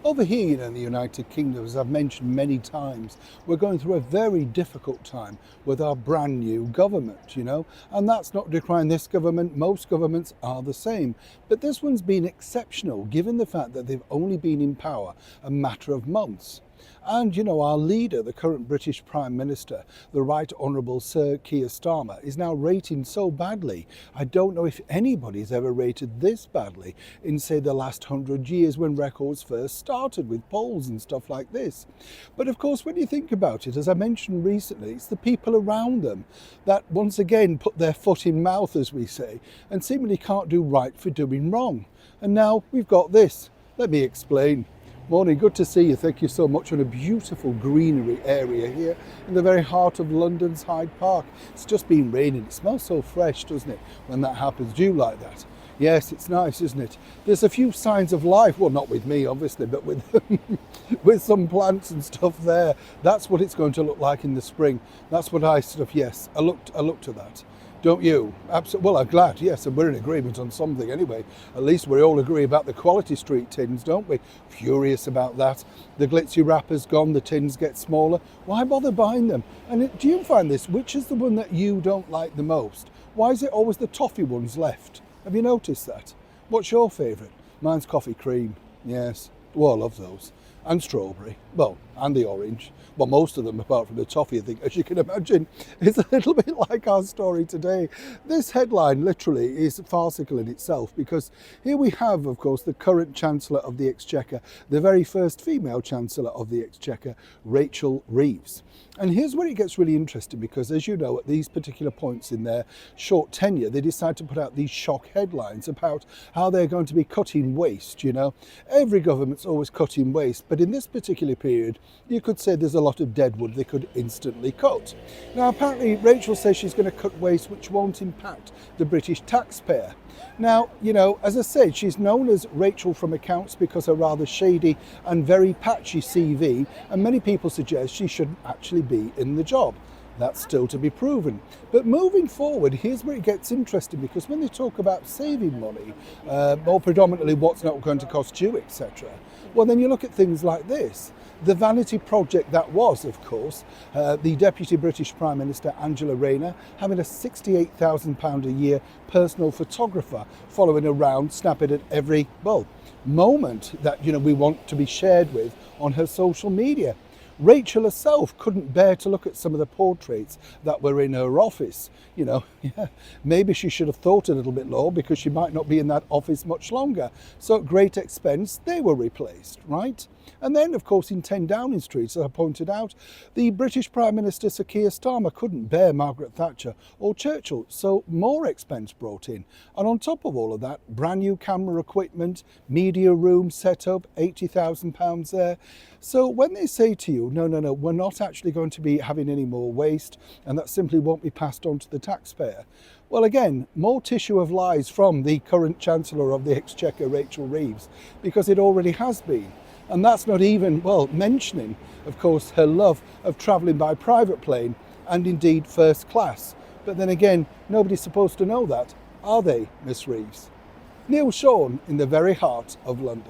Over here, in the United Kingdom, as I've mentioned many times, we're going through a very difficult time with our brand new government, and that's not decrying this government. Most governments are the same. But this one's been exceptional, given the fact that they've only been in power a matter of months. And, our leader, the current British Prime Minister, the Right Honourable Sir Keir Starmer, is now rating so badly. I don't know if anybody's ever rated this badly in, say, the last 100 years when records first started with polls and stuff like this. But of course, when you think about it, as I mentioned recently, it's the people around them that once again put their foot in mouth, as we say, and seemingly can't do right for doing wrong. And now we've got this. Let me explain. Morning, good to see you. Thank you so much on a beautiful greenery area here in the very heart of London's Hyde Park. It's just been raining. It smells so fresh, doesn't it, when that happens? Do you like that? Yes, it's nice, isn't it? There's a few signs of life. Well, not with me, obviously, but with with some plants and stuff there. That's what it's going to look like in the spring. That's what I yes, I look to that. Don't you? Absolutely. Well, I'm glad, yes, and we're in agreement on something anyway. At least we all agree about the quality street tins, don't we? Furious about that. The glitzy wrapper's gone, the tins get smaller. Why bother buying them? And do you find this? Which is the one that you don't like the most? Why is it always the toffee ones left? Have you noticed that? What's your favourite? Mine's coffee cream, yes. Well, I love those. And strawberry, well, and the orange. Well, most of them, apart from the toffee, I think, as you can imagine, is a little bit like our story today. This headline literally is farcical in itself, because here we have, of course, the current Chancellor of the Exchequer, the very first female Chancellor of the Exchequer, Rachel Reeves. And here's where it gets really interesting, because as you know, at these particular points in their short tenure, they decide to put out these shock headlines about how they're going to be cutting waste. Every government's always cutting waste, but in this particular period, you could say there's a lot of deadwood they could instantly cut. Now, apparently, Rachel says she's going to cut waste which won't impact the British taxpayer. Now, as I said, she's known as Rachel from accounts because of her rather shady and very patchy CV, and many people suggest she shouldn't actually be in the job. That's still to be proven. But moving forward, here's where it gets interesting, because when they talk about saving money, more predominantly what's not going to cost you, etc., well, then you look at things like this. The Vanity Project that was, of course, the Deputy British Prime Minister Angela Rayner having a £68,000 a year personal photographer following around, snapping at every, moment that, we want to be shared with on her social media. Rachel herself couldn't bear to look at some of the portraits that were in her office. Maybe she should have thought a little bit more, because she might not be in that office much longer. So at great expense, they were replaced, right? And then, of course, in 10 Downing Street, as I pointed out, the British Prime Minister, Sir Keir Starmer, couldn't bear Margaret Thatcher or Churchill, so more expense brought in. And on top of all of that, brand new camera equipment, media room set up, £80,000 there. So when they say to you, no, we're not actually going to be having any more waste, and that simply won't be passed on to the taxpayer. Well, again, more tissue of lies from the current Chancellor of the Exchequer, Rachel Reeves, because it already has been. And that's not even, mentioning, of course, her love of travelling by private plane and indeed first class. But then again, nobody's supposed to know that, are they, Miss Reeves? Neil Sean in the very heart of London.